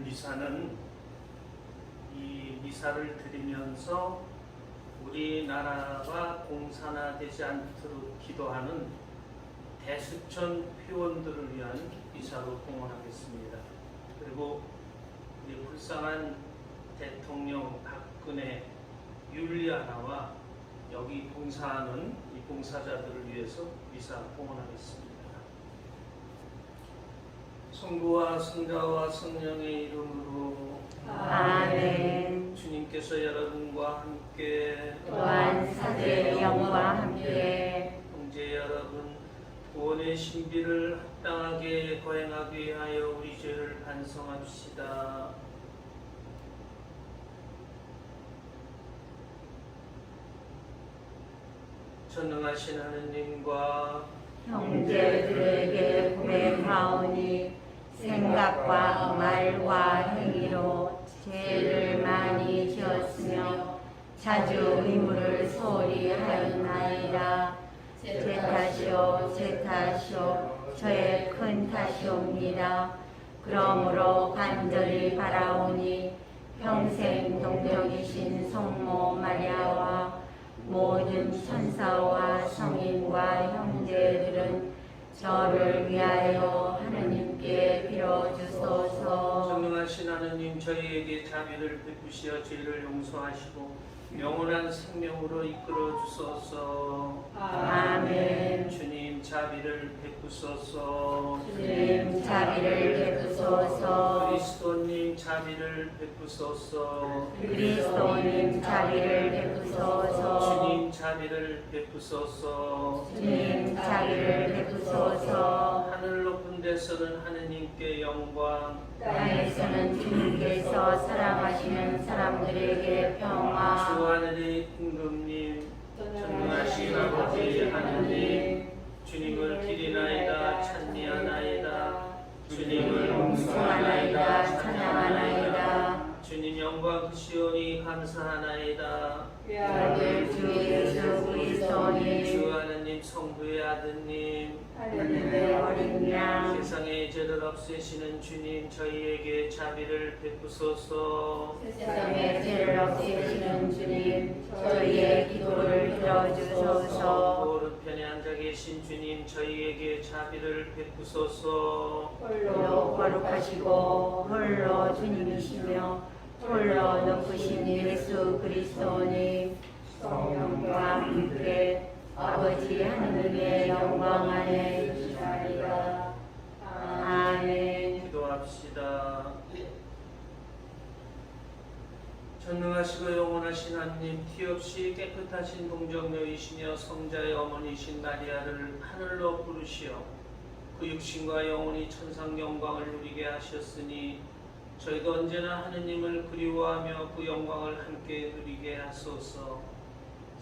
미사는 이 미사를 드리면서 우리나라가 공산화되지 않도록 기도하는 대수천 회원들을 위한 미사로 봉헌하겠습니다. 그리고 우리 불쌍한 대통령 박근혜 율리아나와 여기 봉사하는 이 봉사자들을 위해서 미사 봉헌하겠습니다. 성부와 성자와 성령의 이름으로 아멘. 주님께서 여러분과 함께 또한 사제의 영과 함께 형제 여러분, 구원의 신비를 합당하게 거행하기 위하여 우리 죄를 반성합시다. 전능하신 하느님과 형제들에게 고백하오니 생각과 말과 행위로 죄를 많이 지었으며 자주 의무를 소홀히 하였나이다. 제 탓이요 제 탓이요 저의 큰 탓이옵니다. 그러므로 간절히 바라오니 평생 동정이신 성모 마리아와 모든 천사와 성인과 형제들은 저를 위하여 하느님께 빌어주소서. 전능하신 하느님, 저희에게 자비를 베푸시어 죄를 용서하시고 영원한 생명으로 이끌어 주소서. 아멘. 주님 자비를 베푸소서. 주님 자비를 베푸소서. 그리스도님 자비를 베푸소서. 그리스도님 자비를 베푸소서. 주님 자비를 베푸소서. 주님 자비를 베푸소서. 하늘 높은 데서는 하느님께 영광, 땅에서는 주님께서 사랑하시는 사람들에게 평화. 주 하늘의 임금님, 전능하신 아버지 하느님, 주님을 기리나이다 찬미하나이다. 주님을 봉숭아나이다 찬양하나이다. 주님 영광 크시오니 감사하나이다. 아들 주 예수 그리스도님 주 하느님 성부의 아드님, 하느님의 어린 양 세상의 죄를 없애시는 주님, 저희에게 자비를 베푸소서. 세상의 죄를 없애시는 주님 저희의 기도를 들어주소서. 오른편에 앉아 계신 주님, 저희에게 자비를 베푸소서. 홀로 거룩하시고 홀로 주님이시며 홀로 높으신 예수 그리스도님 성령과 함께 아버지 하느님의 영광 안에 계시나이다. 아멘. 기도합시다. 전능하시고 영원하신 하느님, 티 없이 깨끗하신 동정녀이시며 성자의 어머니이신 마리아를 하늘로 부르시어 그 육신과 영혼이 천상 영광을 누리게 하셨으니 저희가 언제나 하느님을 그리워하며 그 영광을 함께 누리게 하소서.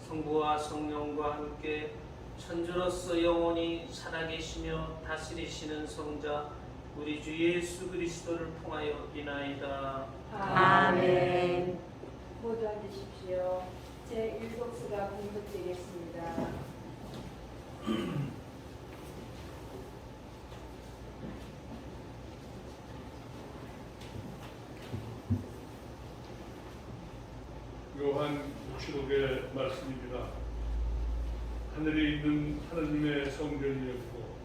성부와 성령과 함께 천주로서 영원히 살아계시며 다스리시는 성자 우리 주 예수 그리스도를 통하여 비나이다. 아멘. 모두 앉으십시오. 제1독수가 공급되겠습니다. 요한 축복의 말씀입니다. 하늘에 있는 하나님의 성전이었고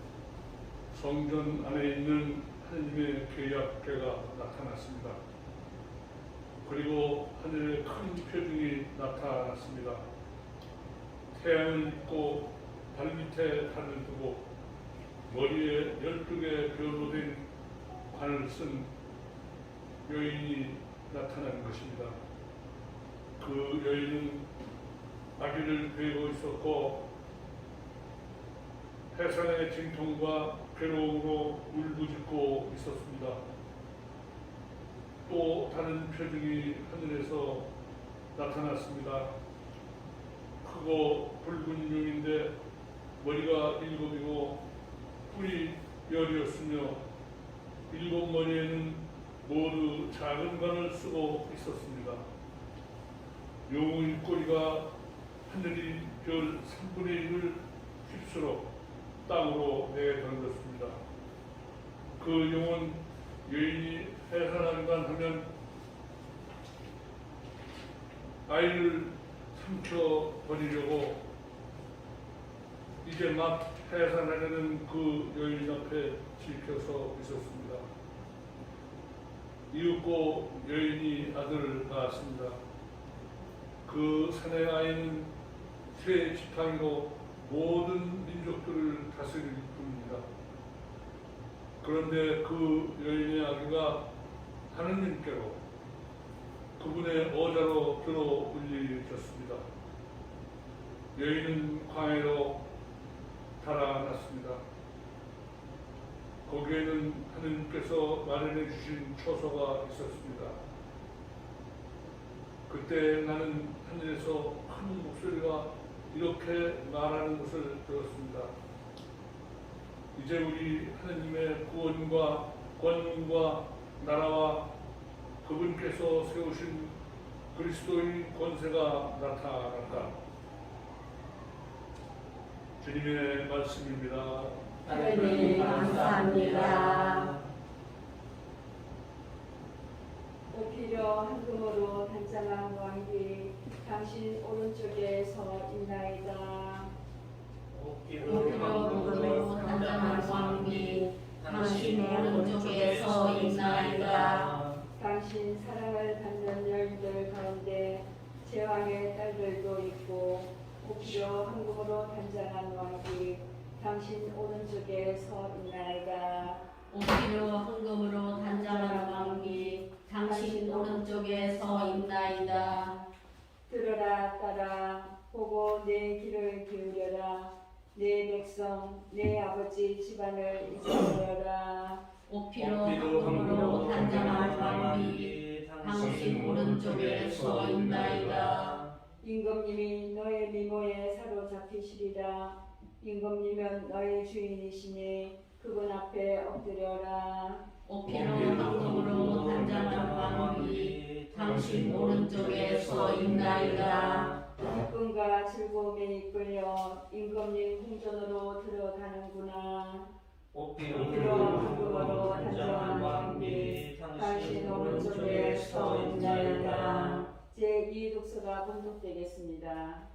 성전 안에 있는 하나님의 계약궤가 나타났습니다. 그리고 하늘에 큰 표징이 나타났습니다. 태양을 입고 발밑에 달을 두고 머리에 12개 별로 된 관을 쓴 여인이 나타난 것입니다. 그 여인은 아기를 배우고 있었고 해산의 진통과 괴로움으로 울부짖고 있었습니다. 또 다른 표징이 하늘에서 나타났습니다. 크고 붉은 용인데 머리가 7이고 뿔이 10이었으며 7 머리에는 모두 작은 관을 쓰고 있었습니다. 용의 꼬리가 하늘이 별 3분의 1을 휩쓸어 땅으로 내던졌습니다. 그 용은 여인이 해산한간 하면 아이를 삼켜버리려고 이제 막 해산하려는 그 여인 앞에 지켜서 있었습니다. 이윽고 여인이 아들을 낳았습니다. 그 사내 아이는 새 지팡이로 모든 민족들을 다스릴 뿐입니다. 그런데 그 여인의 아기가 하느님께로 그분의 어자로 들어 올리셨습니다. 여인은 광야로 달아났습니다. 거기에는 하느님께서 마련해 주신 초소가 있었습니다. 그때 나는 하늘에서 큰 목소리가 이렇게 말하는 것을 들었습니다. 이제 우리 하느님의 구원과 권능과 나라와 그분께서 세우신 그리스도의 권세가 나타난다. 주님의 말씀입니다. 하느님 감사합니다. 오히려 황금으로 단장한 왕이 당신 오른쪽에 서 있나이다. 오히려 황금으로 단장한 왕이 당신의 오른쪽에 서 있나이다. 당신 사랑을 받는 여인들 가운데 제왕의 딸들도 있고 오히려 황금으로 단장한 왕이 당신 오른쪽에 서 있나이다. 오히려 황금으로 단장한 왕이 당신 오른쪽에 서 있나이다. 들어라 딸아, 보고 내 귀를 기울여라. 내 백성 내 아버지 집안을 이끌어라. 오히려 황금으로 단장한 왕이 당신 오른쪽에 서 있나이다. 임금님이 너의 미모에 사로잡히시리라. 임금님은 너의 주인이시니 그분 앞에 엎드려라. 오히려 황금으로 단장한 왕이 당신 오른쪽에 서 있나이다. 기쁨과 즐거움에 이끌려 임금님 궁전으로 들어가는구나. 오히려 황금으로 단장한 왕이 당신 오른쪽에 서 있나이다. 제2 독서가 봉독되겠습니다.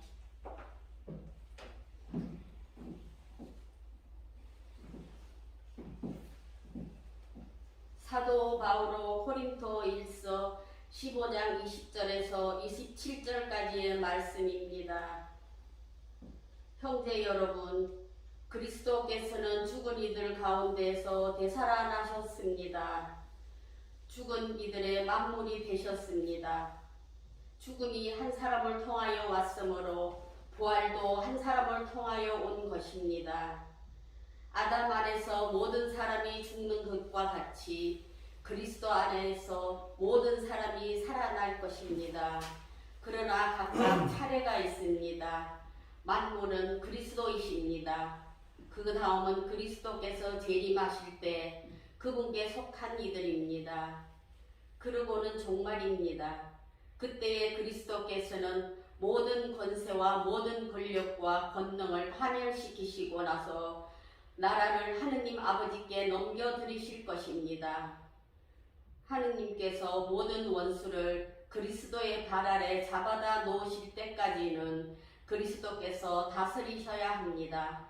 사도 바울로 코린토 1서 15장 20절에서 27절까지의 말씀입니다. 형제 여러분, 그리스도께서는 죽은 이들 가운데서 되살아나셨습니다. 죽은 이들의 만물이 되셨습니다. 죽음이 한 사람을 통하여 왔으므로 부활도 한 사람을 통하여 온 것입니다. 아담 안에서 모든 사람이 죽는 것과 같이 그리스도 안에서 모든 사람이 살아날 것입니다. 그러나 각각 차례가 있습니다. 만물은 그리스도이십니다. 그 다음은 그리스도께서 재림하실 때 그분께 속한 이들입니다. 그러고는 종말입니다. 그때에 그리스도께서는 모든 권세와 모든 권력과 권능을 환멸시키시고 나서 나라를 하느님 아버지께 넘겨드리실 것입니다. 하느님께서 모든 원수를 그리스도의 발 아래 잡아다 놓으실 때까지는 그리스도께서 다스리셔야 합니다.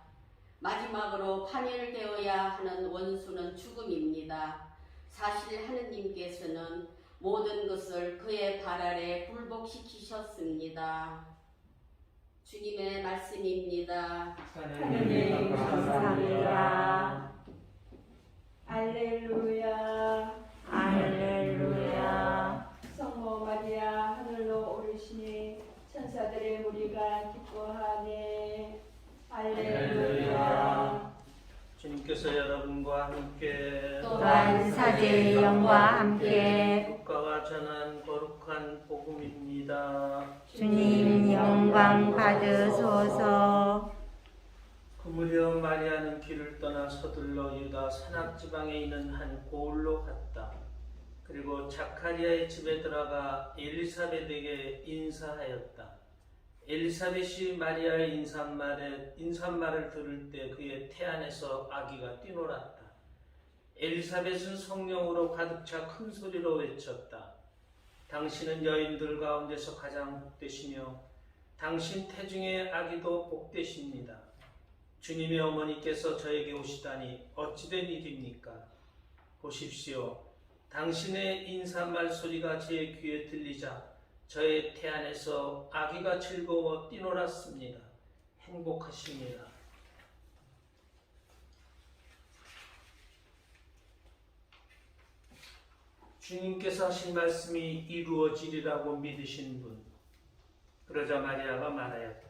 마지막으로 파멸되어야 하는 원수는 죽음입니다. 사실 하느님께서는 모든 것을 그의 발 아래 굴복시키셨습니다. 주님의 말씀입니다. 하느님 감사합니다. 알렐루야. 할렐루야. 성모 마리아 하늘로 오르시니 할렐루야. 주님께서 여러분과 함께 또한 사제의 영과 함께 국가가 전한 거룩한 복음입니다. 주님 영광 받으소서. 그 무렵 마리아는 길을 떠나 서둘러 유다 산악지방에 있는 한 고을로 갔다. 그리고 자카리아의 집에 들어가 엘리사벳에게 인사하였다. 엘리사벳이 마리아의 인사말을 들을 때 그의 태안에서 아기가 뛰놀았다. 엘리사벳은 성령으로 가득 차 큰 소리로 외쳤다. 당신은 여인들 가운데서 가장 복되시며 당신 태중의 아기도 복되십니다. 주님의 어머니께서 저에게 오시다니 어찌된 일입니까? 보십시오. 당신의 인사말 소리가 제 귀에 들리자 저의 태안에서 아기가 즐거워 뛰놀았습니다. 행복하십니다. 주님께서 하신 말씀이 이루어지리라고 믿으신 분. 그러자 마리아가 말하였다.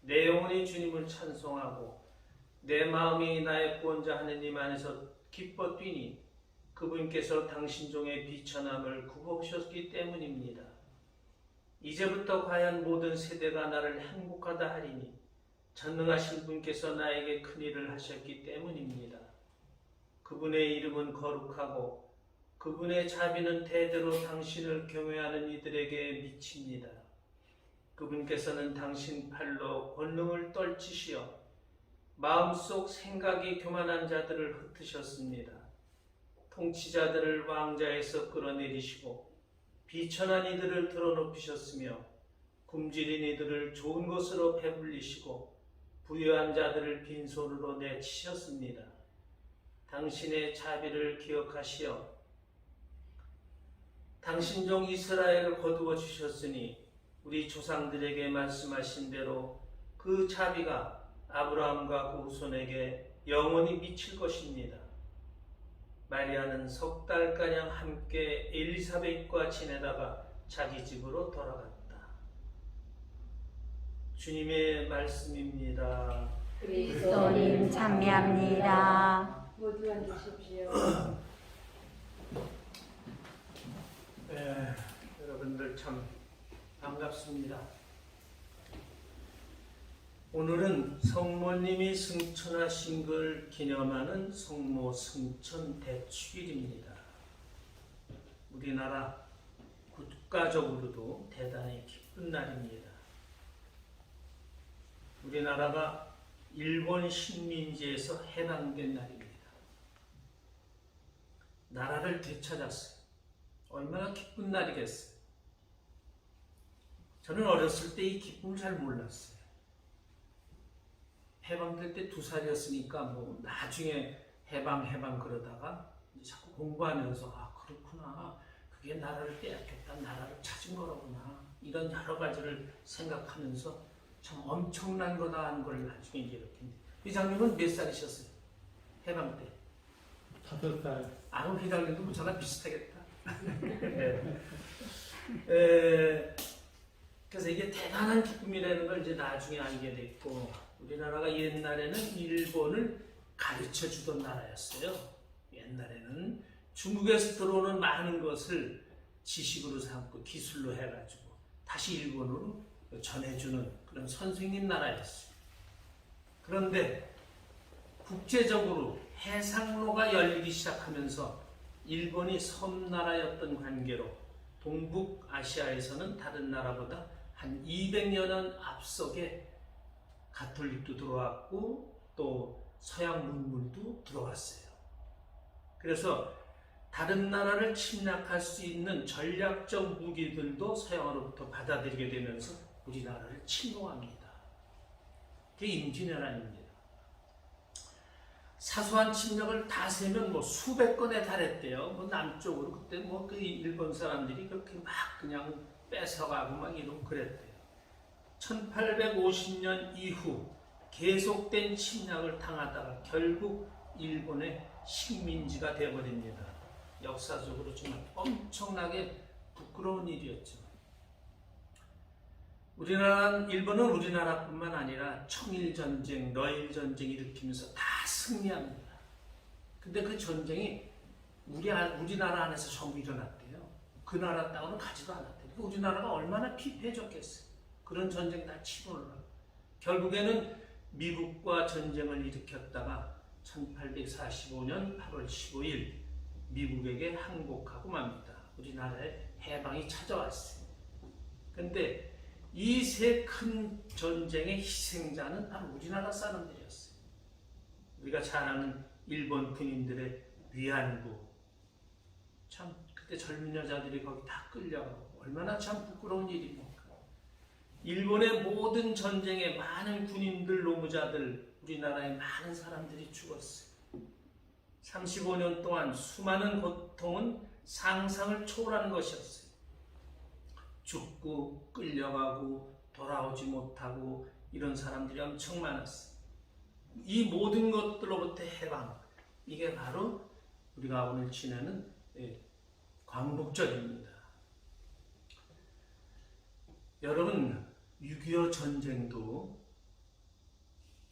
내 영혼이 주님을 찬송하고 내 마음이 나의 구원자 하느님 안에서 기뻐 뛰니 그분께서 당신 종의 비천함을 굽어오셨기 때문입니다. 이제부터 과연 모든 세대가 나를 행복하다 하리니 전능하신 분께서 나에게 큰 일을 하셨기 때문입니다. 그분의 이름은 거룩하고 그분의 자비는 대대로 당신을 경외하는 이들에게 미칩니다. 그분께서는 당신 팔로 권능을 떨치시어 마음속 생각이 교만한 자들을 흩으셨습니다. 통치자들을 왕자에서 끌어내리시고 비천한 이들을 드러높이셨으며 굶주린 이들을 좋은 것으로 배불리시고 부유한 자들을 빈손으로 내치셨습니다. 당신의 자비를 기억하시어 당신 종 이스라엘을 거두어 주셨으니 우리 조상들에게 말씀하신 대로 그 자비가 아브라함과 그 후손에게 영원히 미칠 것입니다. 마리아는 석 달가량 함께 엘리사벳과 지내다가 자기 집으로 돌아갔다. 주님의 말씀입니다. 그리스도님 참여합니다. 모두 앉으십시오. 여러분들 참 반갑습니다. 오늘은 성모님이 승천하신 걸 기념하는 성모 승천 대축일입니다. 우리나라 국가적으로도 대단히 기쁜 날입니다. 우리나라가 일본 식민지에서 해방된 날입니다. 나라를 되찾았어요. 얼마나 기쁜 날이겠어요. 저는 어렸을 때 이 기쁨을 잘 몰랐어요. 해방될 때 2살이었으니까 뭐 나중에 해방 그러다가 자꾸 공부하면서 그렇구나, 그게 나라를 빼앗겼다, 나라를 찾은 거로구나, 이런 여러 가지를 생각하면서 참 엄청난 거다 하는 걸 나중에 이렇게. 회장님은 몇 살이셨어요? 해방 때? 5살. 그럼 회장님도 저랑 비슷하겠다. 그래서 이게 대단한 기쁨이라는 걸 이제 나중에 알게 됐고, 우리나라가 옛날에는 일본을 가르쳐 주던 나라였어요. 옛날에는 중국에서 들어오는 많은 것을 지식으로 삼고 기술로 해가지고 다시 일본으로 전해주는 그런 선생님 나라였어요. 그런데 국제적으로 해상로가 열리기 시작하면서 일본이 섬나라였던 관계로 동북아시아에서는 다른 나라보다 한 200여 년 앞서게 가톨릭도 들어왔고 또 서양 문물도 들어왔어요. 그래서 다른 나라를 침략할 수 있는 전략적 무기들도 서양으로부터 받아들이게 되면서 우리나라를 침공합니다. 그게 임진왜란입니다. 사소한 침략을 다 세면 뭐 수백 건에 달했대요. 뭐 남쪽으로 그때 뭐 그 일본 사람들이 그렇게 막 그냥 뺏어가고 막 이러고 그랬대요. 1850년 이후 계속된 침략을 당하다가 결국 일본의 식민지가 되어버립니다. 역사적으로 정말 엄청나게 부끄러운 일이었죠. 일본은 우리나라뿐만 아니라 청일전쟁, 러일전쟁 일으키면서 다 승리합니다. 근데 그 전쟁이 우리나라 안에서 전부 일어났대요. 그 나라 땅은 가지도 않았대요. 우리나라가 얼마나 피폐해졌겠어요. 그런 전쟁 다 치고는 결국에는 미국과 전쟁을 일으켰다가 1845년 8월 15일 미국에게 항복하고 맙니다. 우리나라에 해방이 찾아왔어요. 근데 이 세 큰 전쟁의 희생자는 바로 우리나라 사람들이었어요. 우리가 잘 아는 일본 군인들의 위안부. 참 그때 젊은 여자들이 거기 다 끌려가고 얼마나 참 부끄러운 일입니까? 일본의 모든 전쟁에 많은 군인들, 노무자들, 우리나라의 많은 사람들이 죽었어요. 35년 동안 수많은 고통은 상상을 초월하는 것이었어요. 죽고 끌려가고 돌아오지 못하고 이런 사람들이 엄청 많았어요. 이 모든 것들로부터 해방, 이게 바로 우리가 오늘 지내는 광복절입니다. 여러분, 6.25 전쟁도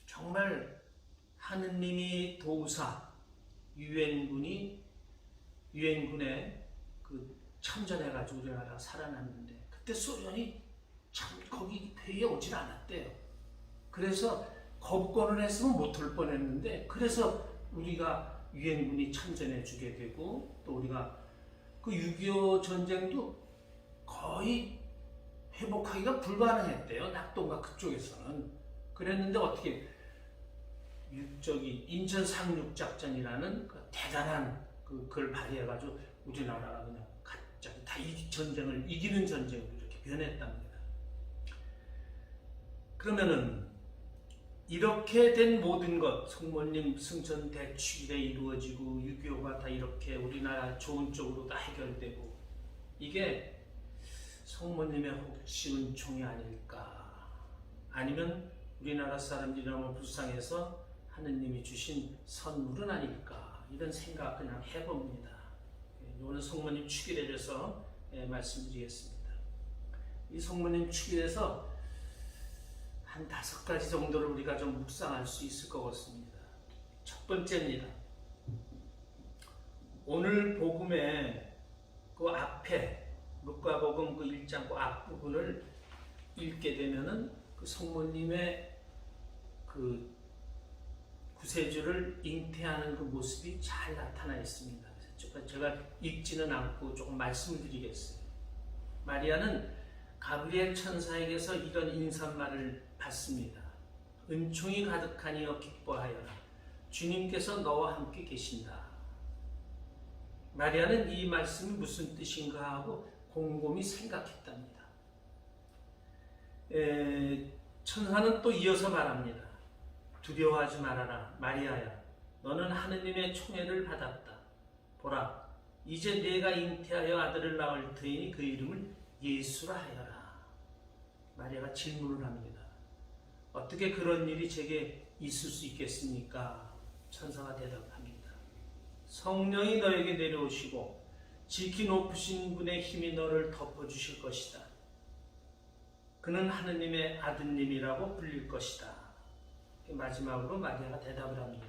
정말 하느님이 도우사 유엔군에 그 참전해가지고 우리나라가 살아났는데 그때 소련이 참 거기 회의에 오질 않았대요. 그래서 거부권을 했으면 못할 뻔했는데 그래서 우리가 유엔군이 참전해주게 되고 또 우리가 그 6.25 전쟁도 거의 회복하기가 불가능했대요. 낙동강 그쪽에서는. 그랬는데 어떻게 인천 상륙작전이라는 그 대단한 그걸 발휘해가지고 우리나라가 그냥 갑자기 다 이 전쟁을 이기는 전쟁으로 이렇게 변했답니다. 그러면은 이렇게 된 모든 것, 성모님 승천 대축일에 이루어지고 6.25가 다 이렇게 우리나라 좋은 쪽으로 다 해결되고 이게 성모님의 혹시 은총이 아닐까? 아니면 우리나라 사람들이 너무 불쌍해서 하느님이 주신 선물은 아닐까? 이런 생각 그냥 해봅니다. 오늘 성모님 축일에 대해서 말씀드리겠습니다. 이 성모님 축일에서 한 5가지 정도를 우리가 좀 묵상할 수 있을 것 같습니다. 첫 번째입니다. 오늘 복음의 그 앞에 루카복음 그 1장 그 앞부분을 읽게 되면은 그 성모님의 그 구세주를 잉태하는 그 모습이 잘 나타나 있습니다. 제가 읽지는 않고 조금 말씀을 드리겠어요. 마리아는 가브리엘 천사에게서 이런 인사말을 받습니다. 은총이 가득하니여 기뻐하여라. 주님께서 너와 함께 계신다. 마리아는 이 말씀이 무슨 뜻인가 하고 곰곰이 생각했답니다. 천사는 또 이어서 말합니다. 두려워하지 말아라. 마리아야, 너는 하느님의 총애를 받았다. 보라, 이제 내가 잉태하여 아들을 낳을 터이니 그 이름을 예수라 하여라. 마리아가 질문을 합니다. 어떻게 그런 일이 제게 있을 수 있겠습니까? 천사가 대답합니다. 성령이 너에게 내려오시고 지키 높으신 분의 힘이 너를 덮어주실 것이다. 그는 하느님의 아드님이라고 불릴 것이다. 마지막으로 마리아가 대답을 합니다.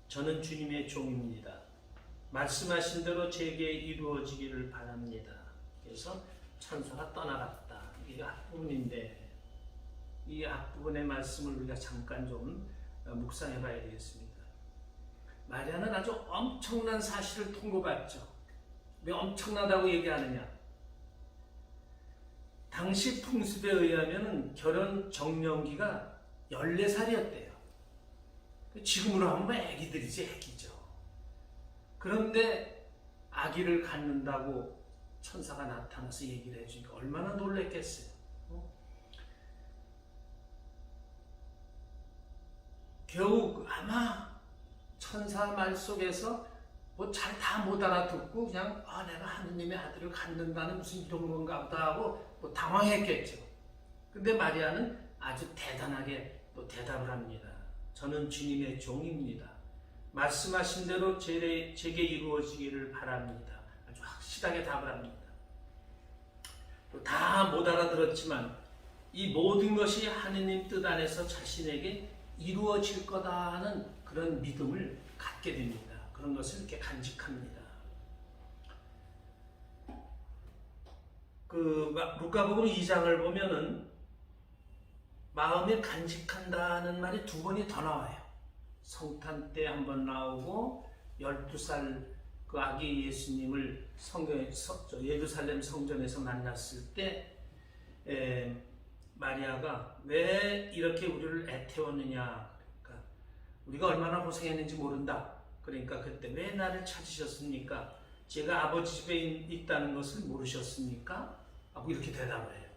저는 주님의 종입니다. 말씀하신 대로 제게 이루어지기를 바랍니다. 그래서 천사가 떠나갔다. 이게 앞부분인데 이 앞부분의 말씀을 우리가 잠깐 좀 묵상해 봐야 되겠습니다. 마리아는 아주 엄청난 사실을 통보받죠. 왜 엄청나다고 얘기하느냐? 당시 풍습에 의하면 결혼 정년기가 14살이었대요. 지금으로 하면 애기들이지, 애기죠. 그런데 아기를 갖는다고 천사가 나타나서 얘기를 해주니까 얼마나 놀랬겠어요. 겨우 아마 천사 말 속에서 뭐 잘 다 못 알아듣고 그냥 내가 하느님의 아들을 갖는다는 무슨 이런 건가 보다 하고 뭐 당황했겠죠. 근데 마리아는 아주 대단하게 또 대답을 합니다. 저는 주님의 종입니다. 말씀하신 대로 제게 이루어지기를 바랍니다. 아주 확실하게 답을 합니다. 다 못 알아들었지만 이 모든 것이 하느님 뜻 안에서 자신에게 이루어질 거다 하는 그런 믿음을 갖게 됩니다. 그런 것을 이렇게 간직합니다. 루카복음 2장을 보면은 마음에 간직한다는 말이 2번이 더 나와요. 성탄 때 한 번 나오고 12살 그 아기 예수님을 예루살렘 성전에서 만났을 때 마리아가 왜 이렇게 우리를 애태웠느냐. 그러니까 우리가 얼마나 고생했는지 모른다. 그러니까 그때 왜 나를 찾으셨습니까? 제가 아버지 집에 있다는 것을 모르셨습니까? 하고 이렇게 대답을 해요.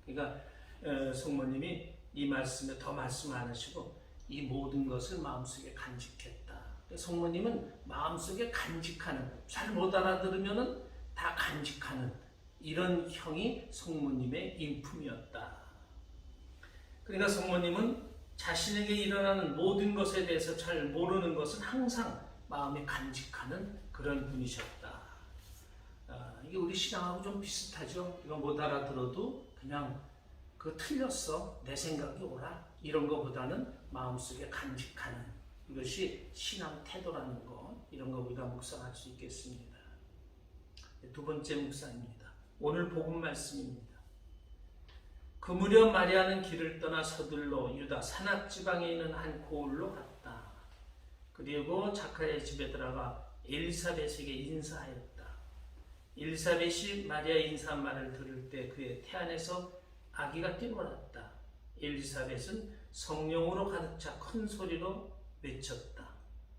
그러니까 성모님이 이 말씀에 더 말씀 안 하시고 이 모든 것을 마음속에 간직했다. 성모님은 마음속에 간직하는, 잘 못 알아들으면은 다 간직하는 이런 형이 성모님의 인품이었다. 그러니까 성모님은 자신에게 일어나는 모든 것에 대해서 잘 모르는 것은 항상 마음에 간직하는 그런 분이셨다. 이게 우리 신앙하고 좀 비슷하죠. 이거 못 알아들어도 그냥 틀렸어. 내 생각이 옳아. 이런 것보다는 마음속에 간직하는 이것이 신앙 태도라는 것. 이런 거 우리가 묵상할 수 있겠습니다. 2번째 묵상입니다. 오늘 복음 말씀입니다. 그 무렵 마리아는 길을 떠나 서둘러 유다 산악지방에 있는 한 고을로 갔다. 그리고 자카리아 집에 들어가 엘리사벳에게 인사하였다. 엘리사벳이 마리아의 인사한 말을 들을 때 그의 태 안에서 아기가 뛰어났다. 엘리사벳은 성령으로 가득 차 큰 소리로 외쳤다.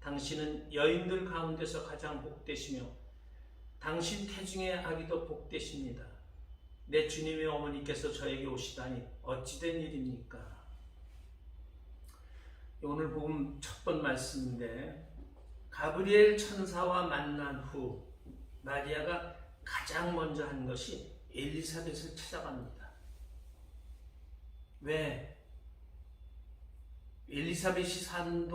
당신은 여인들 가운데서 가장 복되시며 당신 태중의 아기도 복되십니다. 내 주님의 어머니께서 저에게 오시다니 어찌된 일입니까? 오늘 복음 첫 번 말씀인데 가브리엘 천사와 만난 후 마리아가 가장 먼저 한 것이 엘리사벳을 찾아갑니다. 왜? 엘리사벳이 사는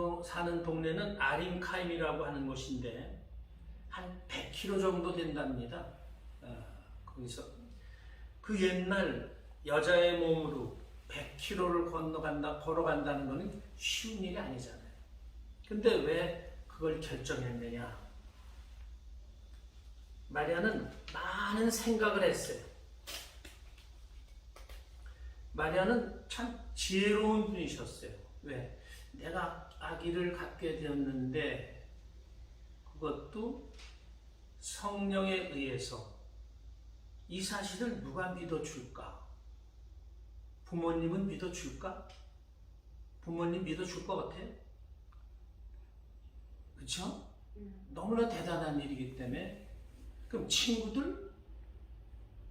동네는 아림카임이라고 하는 곳인데 한 100km 정도 된답니다. 거기서 그 옛날 여자의 몸으로 100km를 걸어간다는 것은 쉬운 일이 아니잖아요. 근데 왜 그걸 결정했느냐? 마리아는 많은 생각을 했어요. 마리아는 참 지혜로운 분이셨어요. 왜? 내가 아기를 갖게 되었는데 그것도 성령에 의해서 이 사실을 누가 믿어줄까? 부모님은 믿어줄까? 부모님 믿어줄 것 같아요? 그쵸? 너무나 대단한 일이기 때문에 그럼 친구들?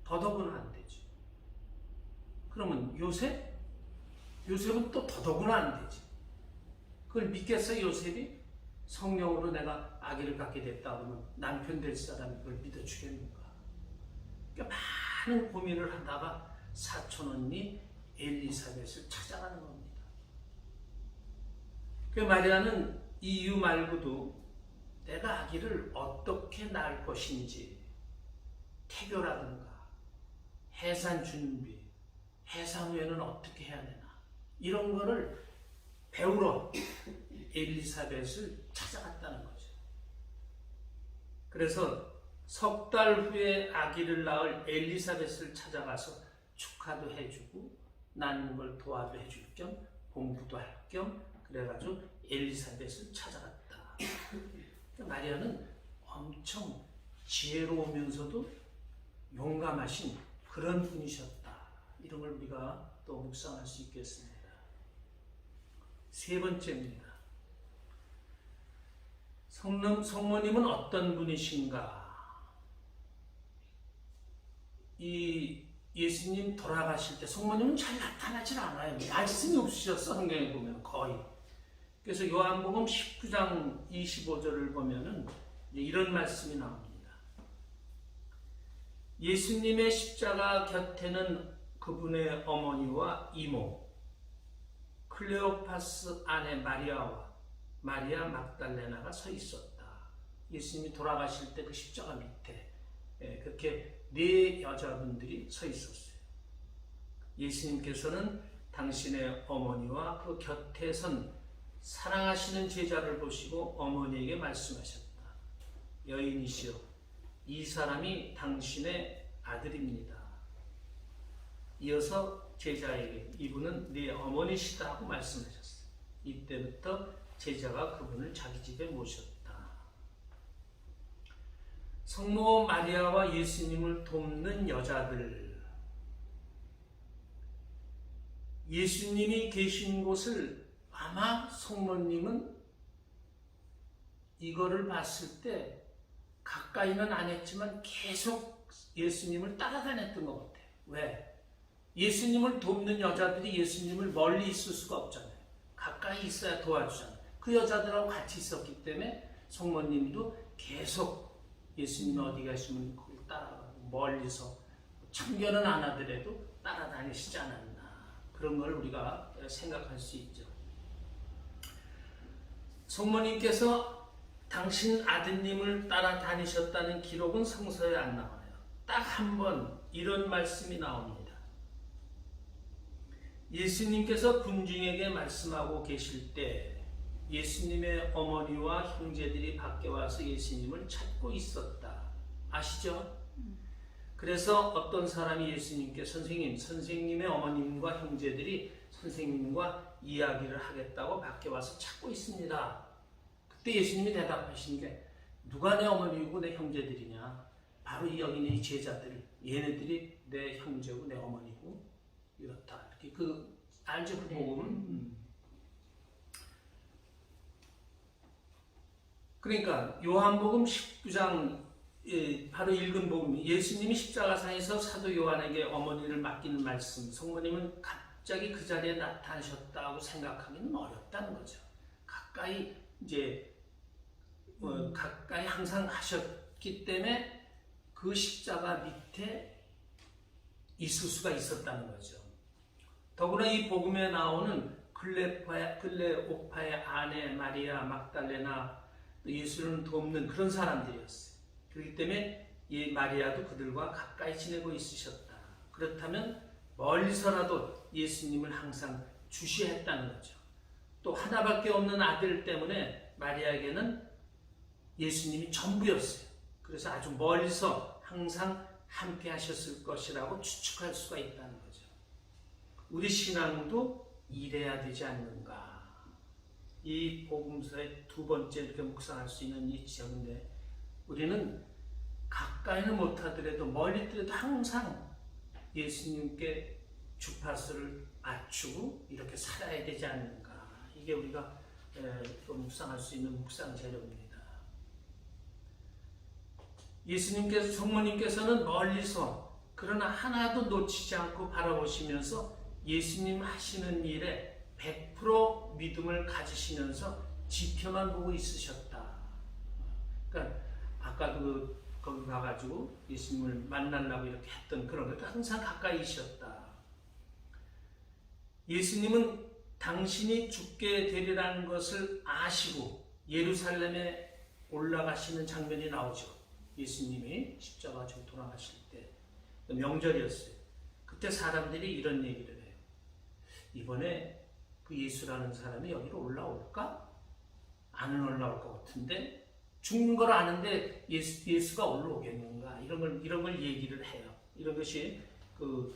더더구나 안 되죠. 그러면 요셉? 요셉은 또 더더구나 안 되지. 그걸 믿겠어 요셉이? 성령으로 내가 아기를 갖게 됐다 그러면 남편 될 사람이 그걸 믿어주겠는가? 그러니까 많은 고민을 하다가 사촌 언니 엘리사벳을 찾아가는 겁니다. 그 마리아는 이 이유 말고도 내가 아기를 어떻게 낳을 것인지 태교라든가 해산 준비, 해산 후에는 어떻게 해야 되나 이런 거를 배우러 엘리사벳을 찾아갔다는 거죠. 그래서 석 달 후에 아기를 낳을 엘리사벳을 찾아가서 축하도 해주고 낳는 걸 도와도 해줄 겸 공부도 할 겸 그래가지고 엘리사벳을 찾아갔다. 마리아는 엄청 지혜로우면서도 용감하신 그런 분이셨다. 이런 걸 우리가 또 묵상할 수 있겠습니다. 세 번째입니다. 성모님은 어떤 분이신가? 이 예수님 돌아가실 때 성모님은 잘 나타나질 않아요. 말씀이 없으셨어. 성경에 보면 거의. 그래서 요한복음 19장 25절을 보면은 이런 말씀이 나옵니다. 예수님의 십자가 곁에는 그분의 어머니와 이모, 클레오파스 아내 마리아와 마리아 막달레나가 서 있었다. 예수님이 돌아가실 때 그 십자가 밑에 그렇게 네 여자분들이 서 있었어요. 예수님께서는 당신의 어머니와 그 곁에 선 사랑하시는 제자를 보시고 어머니에게 말씀하셨다. 여인이시여, 이 사람이 당신의 아들입니다. 이어서 제자에게 이분은 네 어머니시다 하고 말씀하셨어요. 이때부터 제자가 그분을 자기 집에 모셨다. 성모 마리아와 예수님을 돕는 여자들, 예수님이 계신 곳을 아마 성모님은 이거를 봤을 때 가까이는 안 했지만 계속 예수님을 따라다녔던 것 같아요. 왜? 예수님을 돕는 여자들이 예수님을 멀리 있을 수가 없잖아요. 가까이 있어야 도와주잖아요. 그 여자들하고 같이 있었기 때문에 성모님도 계속 예수님이 어디 가시면 거기 따라가고 멀리서 참견은 안 하더라도 따라다니시지 않았나. 그런 걸 우리가 생각할 수 있죠. 성모님께서 당신 아드님을 따라다니셨다는 기록은 성서에 안 나와요. 딱 한 번 이런 말씀이 나옵니다. 예수님께서 군중에게 말씀하고 계실 때 예수님의 어머니와 형제들이 밖에 와서 예수님을 찾고 있었다. 아시죠? 그래서 어떤 사람이 예수님께 선생님의 어머님과 형제들이 선생님과 이야기를 하겠다고 밖에 와서 찾고 있습니다. 그때 예수님이 대답하신 게 누가 내 어머니고 내 형제들이냐? 바로 여기 있는 이 제자들, 얘네들이 내 형제고 내 어머니고 이렇다. 이렇게 알죠? 그 복음은. 그러니까 요한복음 19장 바로 읽은 복음, 예수님이 십자가상에서 사도 요한에게 어머니를 맡기는 말씀, 성모님은 갑자기 그 자리에 나타나셨다고 생각하기는 어렵다는 거죠. 가까이 가까이 항상 하셨기 때문에 그 십자가 밑에 있을 수가 있었다는 거죠. 더구나 이 복음에 나오는 글레오파의 아내 마리아 막달레나 예수를 돕는 그런 사람들이었어요. 그렇기 때문에 이 마리아도 그들과 가까이 지내고 있으셨다. 그렇다면 멀리서라도 예수님을 항상 주시했다는 거죠. 또 하나밖에 없는 아들 때문에 마리아에게는 예수님이 전부였어요. 그래서 아주 멀리서 항상 함께 하셨을 것이라고 추측할 수가 있다는 거죠. 우리 신앙도 이래야 되지 않는가. 이 복음서의 두 번째 이렇게 묵상할 수 있는 이 지점인데, 우리는 가까이는 못하더라도 멀리 있더라도 항상 예수님께 주파수를 맞추고 이렇게 살아야 되지 않는가. 이게 우리가 또 묵상할 수 있는 묵상 재료입니다. 예수님께서, 성모님께서는 멀리서 그러나 하나도 놓치지 않고 바라보시면서 예수님 하시는 일에 100% 믿음을 가지시면서 지표만 보고 있으셨다. 그러니까 아까도 거기 가가지고 예수님을 만나려고 이렇게 했던 그런 것도 항상 가까이 있었다. 예수님은 당신이 죽게 되리라는 것을 아시고 예루살렘에 올라가시는 장면이 나오죠. 예수님이 십자가 지고 돌아가실 때 명절이었어요. 그때 사람들이 이런 얘기를 해요. 이번에 그 예수라는 사람이 여기로 올라올까? 안 올라올 것 같은데, 죽는 걸 아는데 예수가 올라오겠는가? 이런 걸 얘기를 해요. 이런 것이 그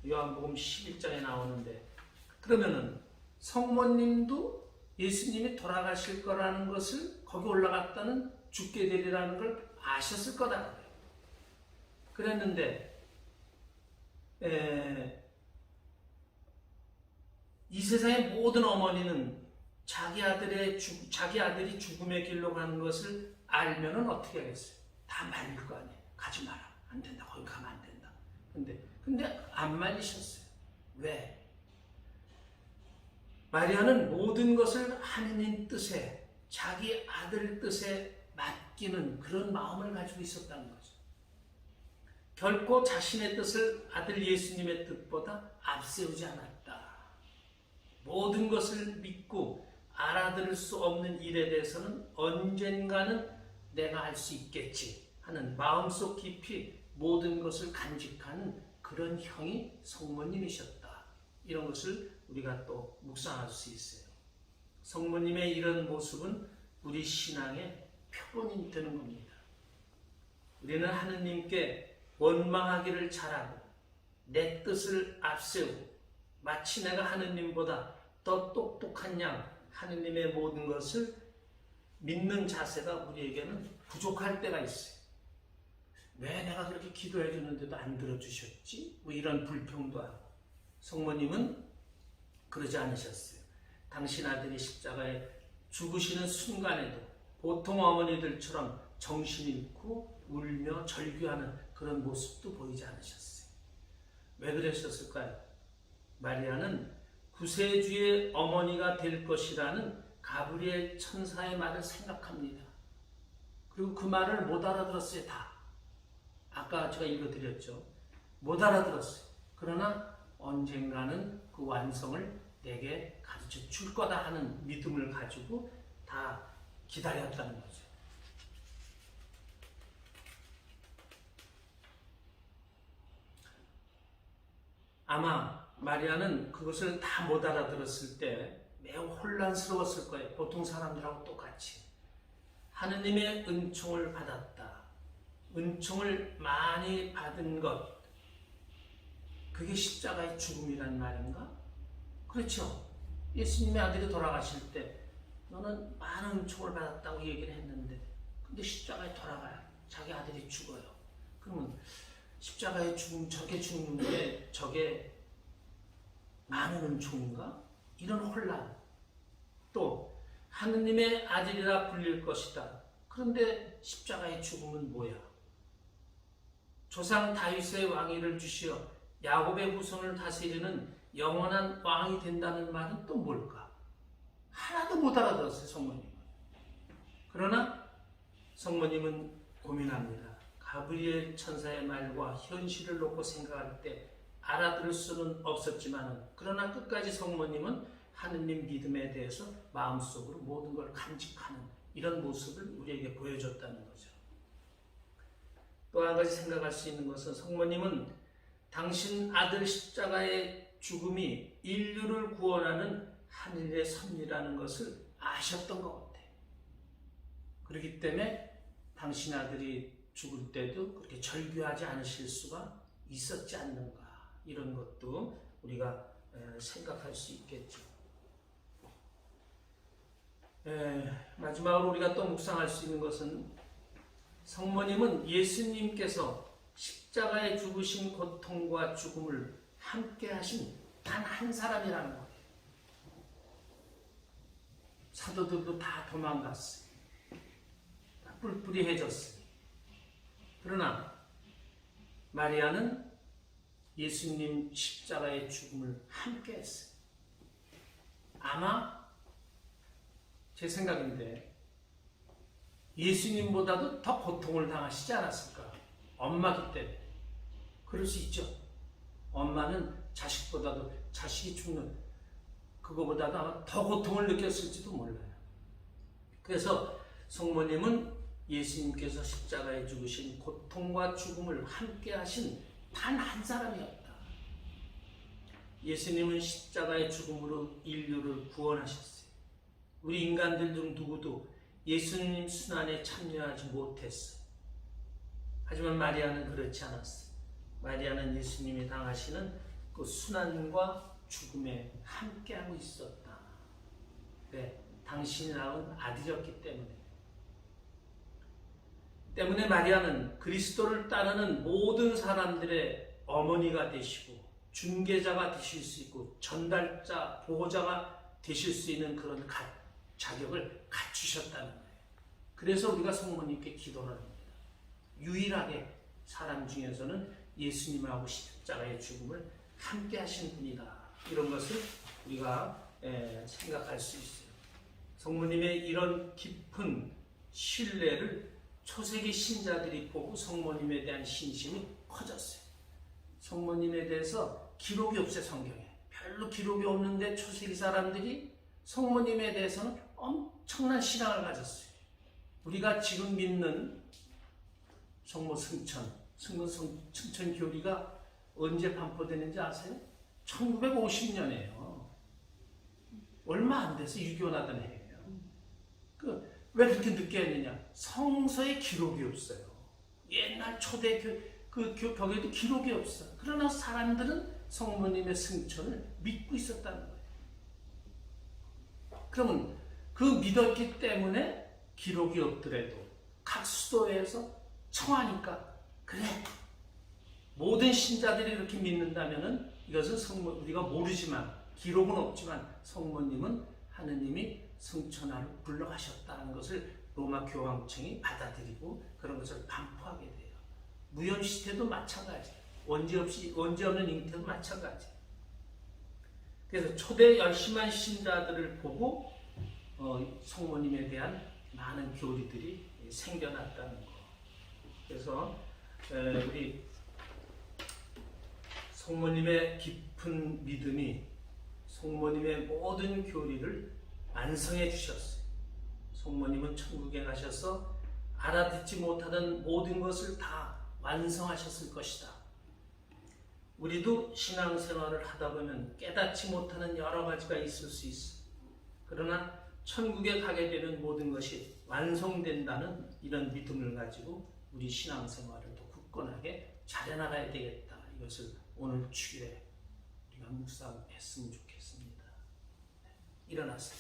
요한복음 11장에 나오는데, 그러면은 성모님도 예수님이 돌아가실 거라는 것을, 거기 올라갔다는 죽게 되리라는 걸 아셨을 거다. 그랬는데 이 세상의 모든 어머니는 자기 아들이 죽음의 길로 가는 것을 알면은 어떻게 하겠어요? 다 말릴 거 아니에요. 가지 마라. 안 된다. 거기 가면 안 된다. 근데 안 말리셨어요. 왜? 마리아는 모든 것을 하느님 뜻에, 자기 아들 뜻에 맡기는 그런 마음을 가지고 있었다는 거죠. 결코 자신의 뜻을 아들 예수님의 뜻보다 앞세우지 않았다. 모든 것을 믿고 알아들을 수 없는 일에 대해서는 언젠가는 내가 할 수 있겠지 하는 마음속 깊이 모든 것을 간직하는 그런 형이 성모님이셨다. 이런 것을 우리가 또 묵상할 수 있어요. 성모님의 이런 모습은 우리 신앙의 표본이 되는 겁니다. 우리는 하느님께 원망하기를 잘하고 내 뜻을 앞세우고 마치 내가 하느님보다 더 똑똑한 양 하느님의 모든 것을 믿는 자세가 우리에게는 부족할 때가 있어요. 왜 내가 그렇게 기도해 주는데도 안 들어주셨지? 뭐 이런 불평도 하고. 성모님은 그러지 않으셨어요. 당신 아들이 십자가에 죽으시는 순간에도 보통 어머니들처럼 정신 잃고 울며 절규하는 그런 모습도 보이지 않으셨어요. 왜 그러셨을까요? 마리아는 구세주의 어머니가 될 것이라는 가브리엘 천사의 말을 생각합니다. 그리고 그 말을 못 알아들었어요. 다. 아까 제가 읽어드렸죠. 못 알아들었어요. 그러나 언젠가는 그 완성을 내게 가르쳐 줄 거다 하는 믿음을 가지고 다 기다렸다는 거죠. 아마 마리아는 그것을 다 못 알아들었을 때 매우 혼란스러웠을 거예요. 보통 사람들하고 똑같이. 하느님의 은총을 받았다. 은총을 많이 받은 것. 그게 십자가의 죽음이란 말인가? 그렇죠. 예수님의 아들이 돌아가실 때 너는 많은 은총을 받았다고 얘기를 했는데 근데 십자가에 돌아가요. 자기 아들이 죽어요. 그러면 십자가의 죽음, 저게 죽는데 저게 많은 은총인가? 이런 혼란. 또 하느님의 아들이라 불릴 것이다. 그런데 십자가의 죽음은 뭐야? 조상 다윗의 왕위를 주시어 야곱의 후손을 다스리는 영원한 왕이 된다는 말은 또 뭘까? 하나도 못 알아들었어요, 성모님은. 그러나 성모님은 고민합니다. 가브리엘 천사의 말과 현실을 놓고 생각할 때 알아들을 수는 없었지만 그러나 끝까지 성모님은 하느님 믿음에 대해서 마음속으로 모든 걸 간직하는 이런 모습을 우리에게 보여줬다는 거죠. 또 한 가지 생각할 수 있는 것은 성모님은 당신 아들 십자가의 죽음이 인류를 구원하는 하늘의 섭리라는 것을 아셨던 것 같아요. 그렇기 때문에 당신 아들이 죽을 때도 그렇게 절규하지 않으실 수가 있었지 않는가, 이런 것도 우리가 생각할 수 있겠죠. 마지막으로 우리가 또 묵상할 수 있는 것은 성모님은 예수님께서 십자가에 죽으신 고통과 죽음을 함께 하신 단 한 사람이라는 거예요. 사도들도 다 도망갔어요. 다 뿔뿔이해졌어요. 그러나 마리아는 예수님 십자가의 죽음을 함께 했어요. 아마 제 생각인데 예수님보다도 더 고통을 당하시지 않았을까? 엄마기 때문에. 그럴 수 있죠. 엄마는 자식보다도, 자식이 죽는 그거보다도 아마 더 고통을 느꼈을지도 몰라요. 그래서 성모님은 예수님께서 십자가에 죽으신 고통과 죽음을 함께 하신 단 한 사람이었다. 예수님은 십자가의 죽음으로 인류를 구원하셨어요. 우리 인간들 중 누구도 예수님 순환에 참여하지 못했어요. 하지만 마리아는 그렇지 않았어요. 마리아는 예수님이 당하시는 그 순환과 죽음에 함께하고 있었다. 네, 당신이 낳은 아들이었기 때문에 마리아는 그리스도를 따르는 모든 사람들의 어머니가 되시고 중개자가 되실 수 있고 전달자, 보호자가 되실 수 있는 그런 자격을 갖추셨다는 거예요. 그래서 우리가 성모님께 기도를 합니다. 유일하게 사람 중에서는 예수님하고 십자가의 죽음을 함께 하신 분이다. 이런 것을 우리가 생각할 수 있어요. 성모님의 이런 깊은 신뢰를 초세기 신자들이 보고 성모님에 대한 신심이 커졌어요. 성모님에 대해서 기록이 없어요, 성경에. 별로 기록이 없는데 초세기 사람들이 성모님에 대해서는 엄청난 신앙을 가졌어요. 우리가 지금 믿는 성모 승천 교리가 언제 반포되는지 아세요? 1950년이에요. 얼마 안 돼서 유교나던 해예요. 왜 그렇게 늦게 했느냐? 성서에 기록이 없어요. 옛날 초대 벽에도 기록이 없어. 그러나 사람들은 성모님의 승천을 믿고 있었다는 거예요. 그러면 그 믿었기 때문에 기록이 없더라도 각 수도에서 청하니까 그래, 모든 신자들이 이렇게 믿는다면은 이것은 우리가 모르지만 기록은 없지만 성모님은 하느님이 승천하러 불러가셨다는 것을 로마 교황청이 받아들이고 그런 것을 반포하게 돼요. 무염 시태도 마찬가지, 원죄 없는 잉태도 마찬가지. 그래서 초대 열심한 신자들을 보고 성모님에 대한 많은 교리들이 생겨났다는 거. 그래서 우리 성모님의 깊은 믿음이 성모님의 모든 교리를 완성해 주셨어요. 성모님은 천국에 가셔서 알아듣지 못하던 모든 것을 다 완성하셨을 것이다. 우리도 신앙생활을 하다 보면 깨닫지 못하는 여러 가지가 있을 수 있어. 그러나 천국에 가게 되는 모든 것이 완성된다는 이런 믿음을 가지고 우리 신앙생활을 더 굳건하게 잘해나가야 되겠다. 이것을 오늘 주일에 우리가 묵상했으면 좋겠습니다. 일어나세요.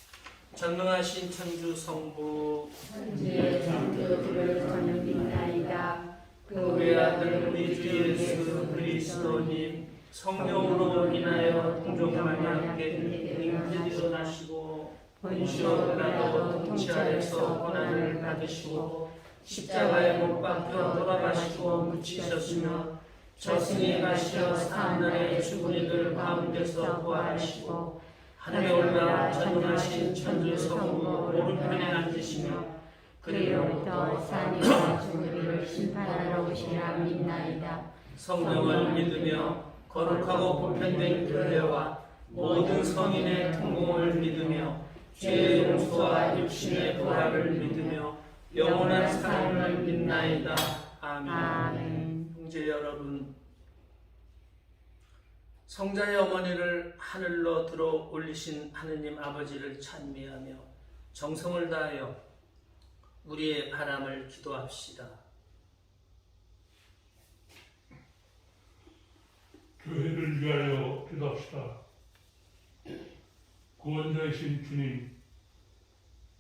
전능하신 천주 성부 천지의 창조주를 저는 믿나이다. 그 외아들 우리 주 예수 그리스도님 성령으로 인하여 동정마리아께 잉태되어 일어나시고 본시오 빌라도 통치 아래서 고난을 받으시고 십자가에 못 박혀 돌아가시고 묻히셨으며 저승에 가시어 사흘날에 죽은 이들 가운데서 부활하시고 하늘에 올라 전능하신 천주 성부 오른편에 앉으시며 그리로부터 산이와 죽은 심판하러 오시리라 믿나이다. 성령을 믿으며 거룩하고 보편된 교회와 모든 성인의 통공을 믿으며 죄의 용서와 육신의 부활을 믿으며 영원한 삶을 믿나이다. 아멘. 아멘. 형제 여러분, 성자의 어머니를 하늘로 들어 올리신 하느님 아버지를 찬미하며 정성을 다하여 우리의 바람을 기도합시다. 교회를 위하여 기도합시다. 구원자이신 주님,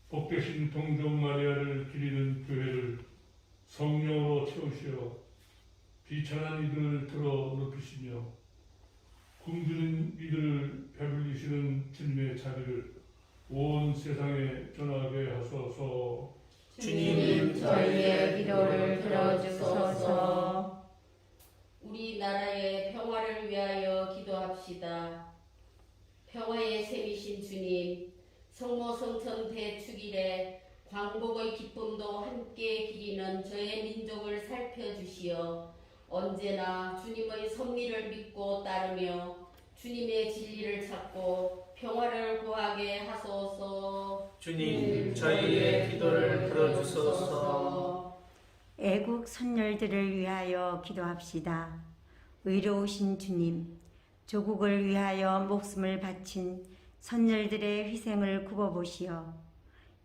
복되신 동정 마리아를 기리는 교회를 성령으로 채우시어 비천한 이들을 들어 높이시며 굶주린 이들을 배불리시는 주님의 자비를 온 세상에 전하게 하소서. 주님 저희의 기도를 들어주소서. 우리나라의 평화를 위하여 기도합시다. 평화의 셈이신 주님, 성모 성천 대축일에 광복의 기쁨도 함께 기리는 저의 민족을 살펴주시어 언제나 주님의 섭리를 믿고 따르며 주님의 진리를 찾고 평화를 구하게 하소서. 주님, 저희의 기도를 들어주소서. 애국 선열들을 위하여 기도합시다. 의로우신 주님, 조국을 위하여 목숨을 바친 선열들의 희생을 굽어보시어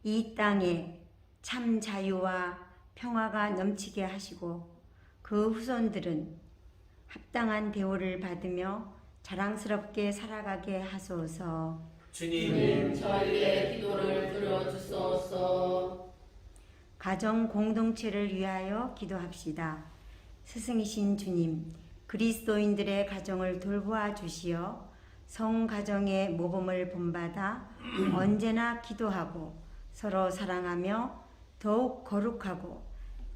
이 땅에 참 자유와 평화가 넘치게 하시고 그 후손들은 합당한 대우를 받으며 자랑스럽게 살아가게 하소서. 주님, 저희의 기도를 들어주소서. 가정 공동체를 위하여 기도합시다. 스승이신 주님, 그리스도인들의 가정을 돌보아 주시어 성가정의 모범을 본받아 언제나 기도하고 서로 사랑하며 더욱 거룩하고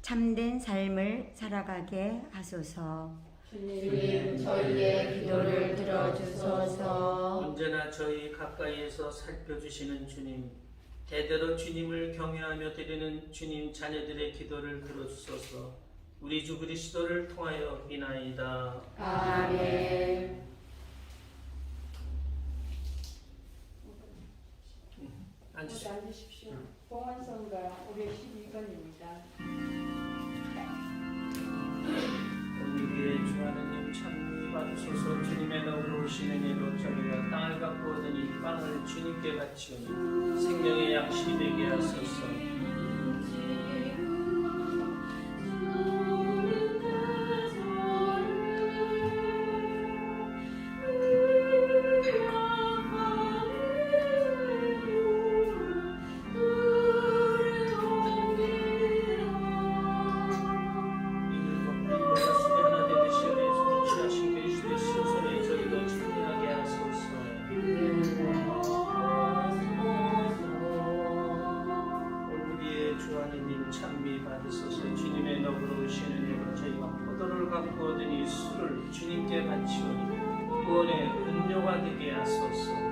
참된 삶을 살아가게 하소서. 주님, 저희의 기도를 들어주소서. 언제나 저희 가까이에서 살펴주시는 주님, 대대로 주님을 경외하며 드리는 주님 자녀들의 기도를 들어주소서. 우리 주 그리스도를 통하여 비나이다. 아멘. 앉으시오. 앉으십시오. 봉헌성가 우리 12번입니다. 오늘 위에 주 하느님 찬미 받으시옵소서. 받으소서. 주님의 너그러 오시는 이로 저희가 땅을 갖고 얻으니 이 빵을 주님께 바치오니 생명의 양식이 되게 하소서. 찬미 받으소서. 주님의 너그러 오시는 이로 저희가 포도를 갖고 얻으니 술을 주님께 바치오니 구원의 근료가 되게 하소서.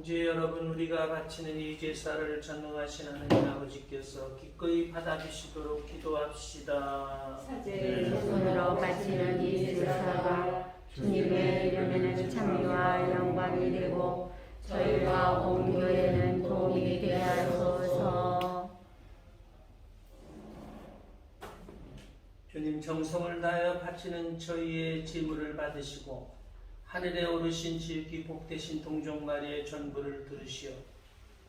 이제 여러분, 우리가 바치는 이 제사를 전능하신 하나님 아버지께서 기꺼이 받아주시도록 기도합시다. 내 손으로 바치는 이 제사가 주님의 이름에는 찬미와 영광이 되고 저희와 온 교회는 도움이 되게 하소서. 주님, 정성을 다하여 바치는 저희의 제물을 받으시고 하늘에 오르신 지극히 복되신 동정 마리의 전부를 들으시어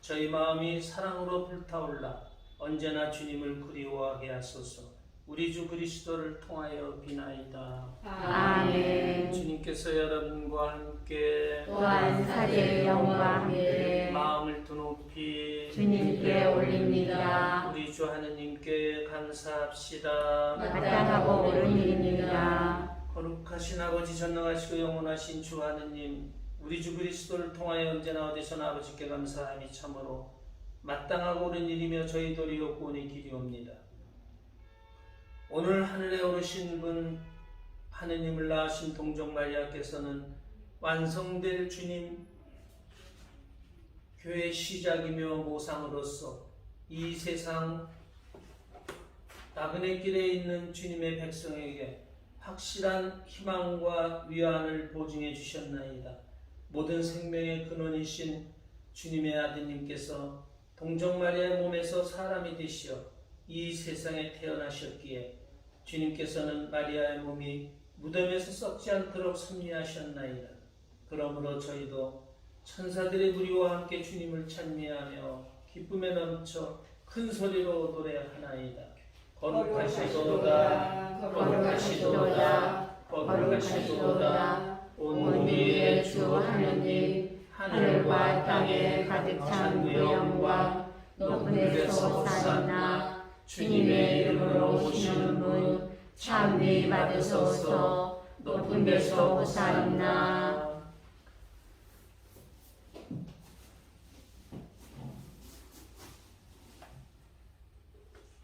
저희 마음이 사랑으로 불타올라 언제나 주님을 그리워하게 하소서. 우리 주 그리스도를 통하여 비나이다. 아멘. 주님께서 여러분과 함께 또한 사제의 영과 함께 마음을 두 높이 주님께 올립니다. 우리 주 하느님께 감사합시다. 마땅하고 옳은 일입니다. 거룩하신 아버지, 전능하시고 영원하신 주 하느님, 우리 주 그리스도를 통하여 언제나 어디서나 아버지께 감사함이 참으로 마땅하고 옳은 일이며 저희 도리요 구원의 길이옵니다. 오늘 하늘에 오르신 분 하느님을 낳으신 동정 마리아께서는 완성될 주님 교회 시작이며 모상으로서 이 세상 나그네 길에 있는 주님의 백성에게 확실한 희망과 위안을 보증해 주셨나이다. 모든 생명의 근원이신 주님의 아드님께서 동정 마리아의 몸에서 사람이 되시어 이 세상에 태어나셨기에 주님께서는 마리아의 몸이 무덤에서 썩지 않도록 섭리하셨나이다. 그러므로 저희도 천사들의 무리와 함께 주님을 찬미하며 기쁨에 넘쳐 큰 소리로 노래하나이다. 거룩하시도다, 거룩하시도다, 거룩하시도다. 온 우리의 주 하느님, 하늘과 땅에 가득 찬 그 영광, 높은 데서 오사나. 주님의 이름으로 오시는 분 찬미 받으소서. 높은 데서 오사나.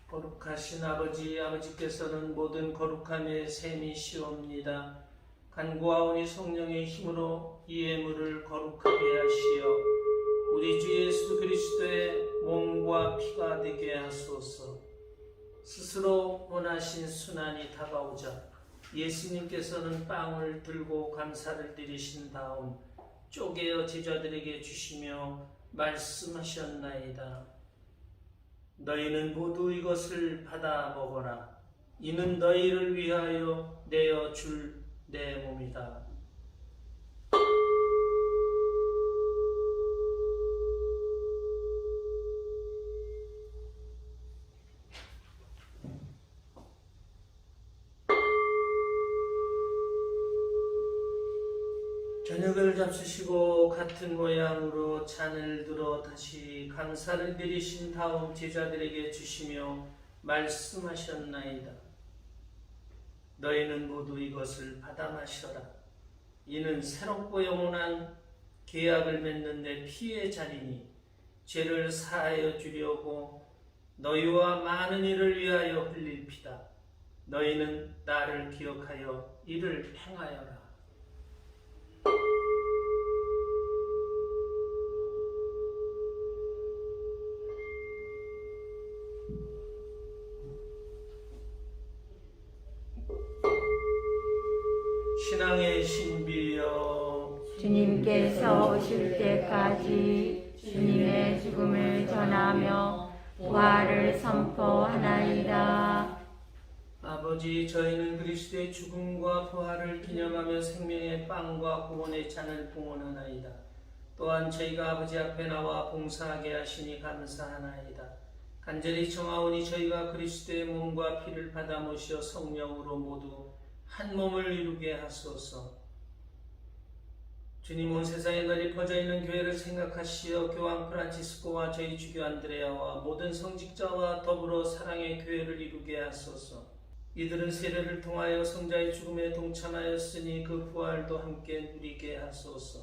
거룩하신 아버지, 아버지께서는 모든 거룩함의 셈이시옵니다. 간구하오니 성령의 힘으로 이 예물을 거룩하게 하시어 우리 주 예수 그리스도의 몸과 피가 되게 하소서. 스스로 원하신 순환이 다가오자 예수님께서는 빵을 들고 감사를 드리신 다음 쪼개어 제자들에게 주시며 말씀하셨나이다. 너희는 모두 이것을 받아 먹어라. 이는 너희를 위하여 내어 줄 내 몸이다. 저녁을 잡수시고 같은 모양으로 잔을 들어 다시 감사를 드리신 다음 제자들에게 주시며 말씀하셨나이다. 너희는 모두 이것을 받아 마셔라. 이는 새롭고 영원한 계약을 맺는 내 피의 잔이니 죄를 사하여 주려고 너희와 많은 이를 위하여 흘릴 피다. 너희는 나를 기억하여 이를 행하여라. 주님께서 오실 때까지 주님의 죽음을 전하며 부활을 선포하나이다. 아버지, 저희는 그리스도의 죽음과 부활을 기념하며 생명의 빵과 구원의 잔을 봉헌하나이다. 또한 저희가 아버지 앞에 나와 봉사하게 하시니 감사하나이다. 간절히 청하오니 저희가 그리스도의 몸과 피를 받아 모시어 성령으로 모두 한 몸을 이루게 하소서. 주님, 온 세상에 널리 퍼져있는 교회를 생각하시어 교황 프란치스코와 저희 주교 안드레아와 모든 성직자와 더불어 사랑의 교회를 이루게 하소서. 이들은 세례를 통하여 성자의 죽음에 동참하였으니 그 부활도 함께 누리게 하소서.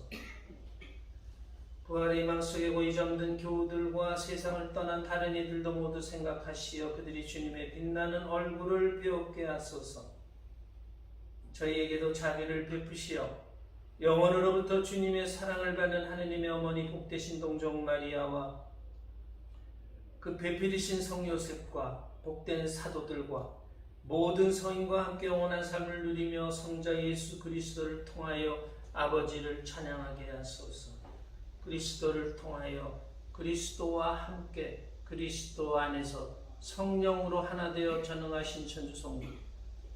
부활의 희망 속에 고이 잠든 교우들과 세상을 떠난 다른 이들도 모두 생각하시어 그들이 주님의 빛나는 얼굴을 배우게 하소서. 저희에게도 자비를 베푸시어 영원으로부터 주님의 사랑을 받는 하느님의 어머니 복되신 동정 마리아와 그 배필이신 성 요셉과 복된 사도들과 모든 성인과 함께 영원한 삶을 누리며 성자 예수 그리스도를 통하여 아버지를 찬양하게 하소서. 그리스도를 통하여 그리스도와 함께 그리스도 안에서 성령으로 하나 되어 전능하신 천주성부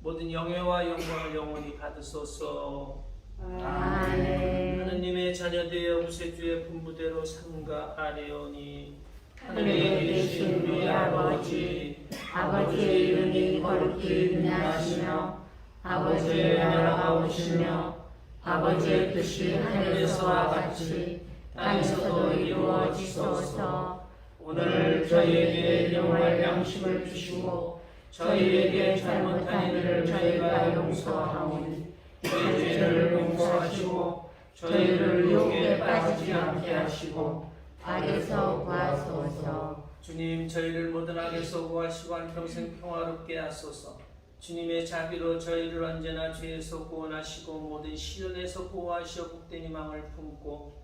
모든 영예와 영광을 영원히 받으소서. 아멘. 하느님의 자녀되어 구세주의 분부대로 삼가하려니 하늘에 계신 우리 아버지, 아버지의 이름이 거룩히 빛나시며 아버지의 나라가 오시며 아버지의 뜻이 하늘에서와 같이 땅에서도 이루어지소서. 오늘 저희에게 일용할 양식을 주시고 저희에게 잘못한 일을 저희가 용서하오니 저희 죄를 용서하시고 저희를 유혹에 빠지지 않게 하시고 악에서 구하소서. 주님, 저희를 모든 악에서 구하시고 한평생 평화롭게 하소서. 주님의 자비로 저희를 언제나 죄에서 구원하시고 모든 시련에서 보호하시어 복된 희망을 품고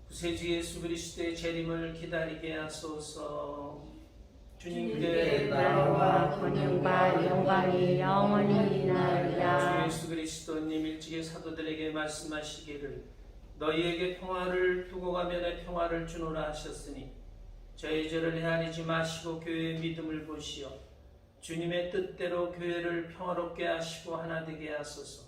구세주 예수 그리스도의 재림을 기다리게 하소서. 주님께 나라와 권능과 영광이 영원히 주 있나이다. 예수 그리스도님 일찍이 사도들에게 말씀하시기를 너희에게 평화를 두고 가며 내 평화를 주노라 하셨으니 저희 죄를 헤아리지 마시고 교회의 믿음을 보시어 주님의 뜻대로 교회를 평화롭게 하시고 하나 되게 하소서.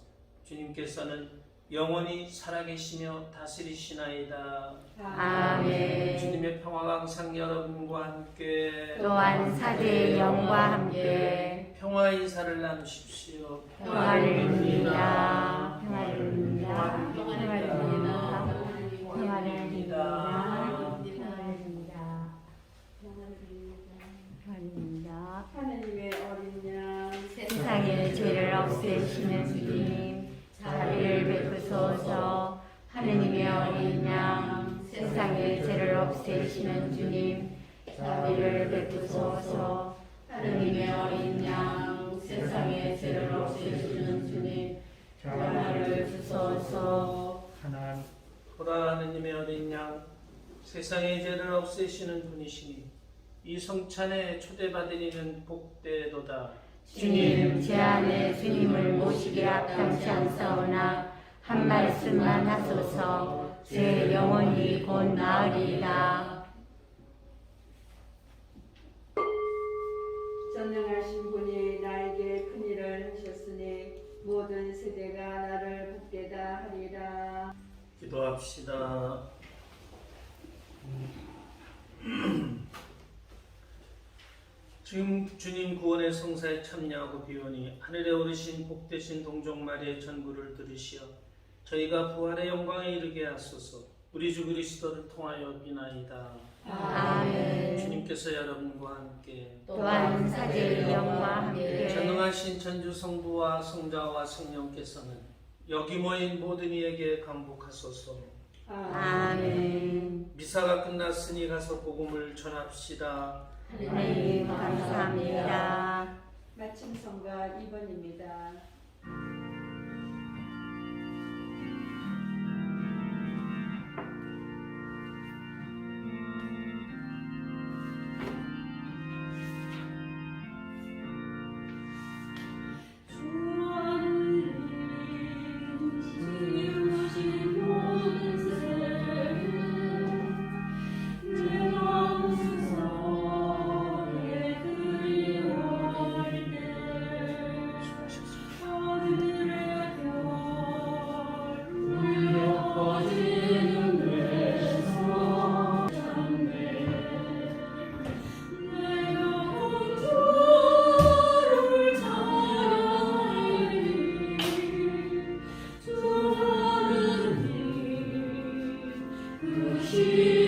주님께서는 영원히 살아계시며 다스리시나이다. 아멘. 주님의 평화가 항상 여러분과 함께 또한 사제의 영과 함께 평화 인사를 나누십시오. 평화를 빕니다. 평화를 빕니다. 평화를 빕니다. 평화를 빕니다. 평화를 빕니다. 하느님의 어린 양 세상의 죄를 없애시는 주님, 자비를 베푸소서. 하느님의 어린 양, 세상의 죄를 없애시는 주님, 자비를 베푸소서. 하느님의 어린 양, 세상의 죄를 없애시는 주님, 자비를 주소서. 보라, 하느님의 어린 양, 세상의 죄를 없애시는 분이시니 이 성찬에 초대받은 이는 복되도다. 주님, 제 안에 주님을 모시기 앞당치 않사오나 한 말씀만 하소서. 제 영혼이 곧 나으리이다. 전능하신 분이 나에게 큰 일을 하셨으니 모든 세대가 나를 복되다 하리라. 기도합시다. 지금 주님 구원의 성사에 참여하고 비오니 하늘에 오르신 복되신 동정 마리의 전부를 들으시어 저희가 부활의 영광에 이르게 하소서. 우리 주 그리스도를 통하여 비나이다. 아멘. 주님께서 여러분과 함께 또한 사제의 영과 함께 전능하신 천주 성부와 성자와 성령께서는 여기 모인 모든 이에게 강복하소서. 아멘. 미사가 끝났으니 가서 복음을 전합시다. 하느님 감사합니다. 마침 성가 2번입니다. 주하느님 지으신 모든 주시